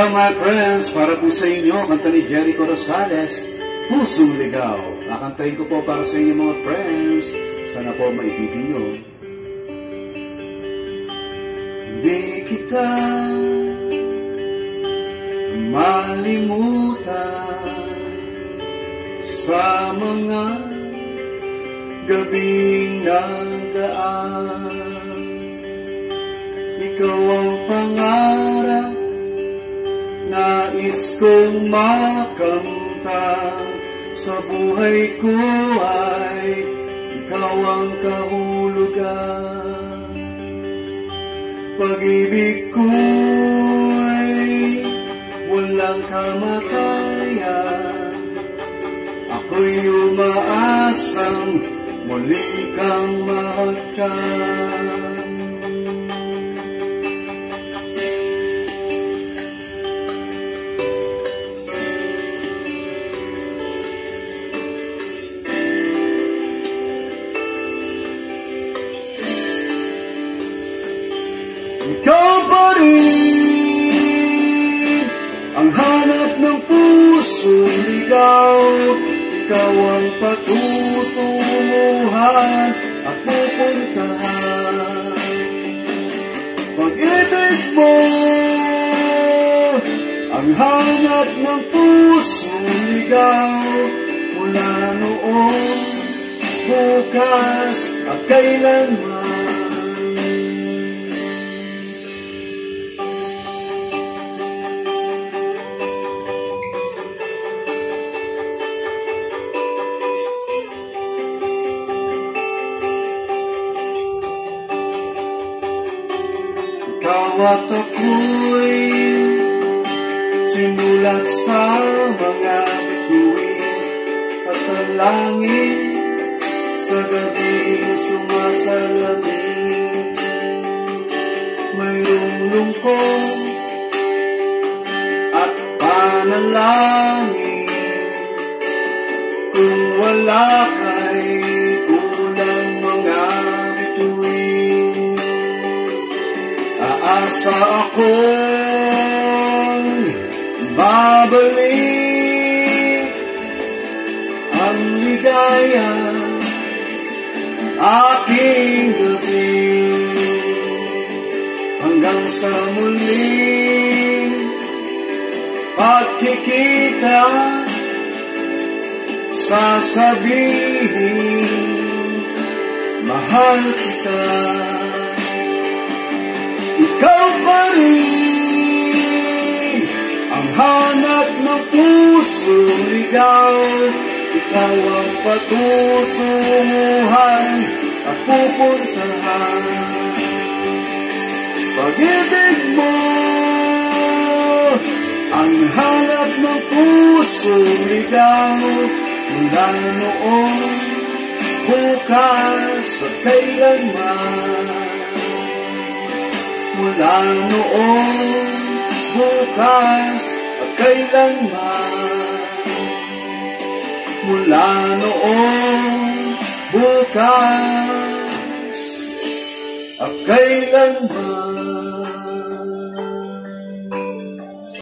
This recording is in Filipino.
Hello my friends, para po sa inyo, kanta ni Jericho Rosales, Pusong Ligaw. Kakantahin ko po para sa inyo mga friends, sana po maibigin nyo. Hindi kita malimutan sa mga gabing nagdaan. Ikaw ang pangarap nais kong makamtan sa buhay ko, ay ikaw ang kahulugan. Pag-ibig ko'y walang kamatayan, ako'y umaasang muli kang mahagkan. Ikaw pa rin ang hanap ng pusong ligaw. Ikaw ang patutunguhan at pupuntahan. Pag-ibig mo ang hanap ng pusong ligaw, mula noon, bukas at kailanman. Ikaw at ako'y sinulat sa mga bituin at ang langit sa gabing sumasalamin. Mayroong lungkot at panalangin, kung wala kay kulang mga bituin. Aasa akong babalik ang ligaya aking gabi, hanggang sa muling pagkikita, sasabihin mahal kita. Ikaw pa rin ang hanap ng pusong ligaw. Ikaw ang patutunguhan at pupuntahan. Pag-ibig mo ang hanap ng pusong ligaw, mula noon, bukas at kailanman. Mula noon, bukas at kailanman. Mula noon, bukas at kailanman.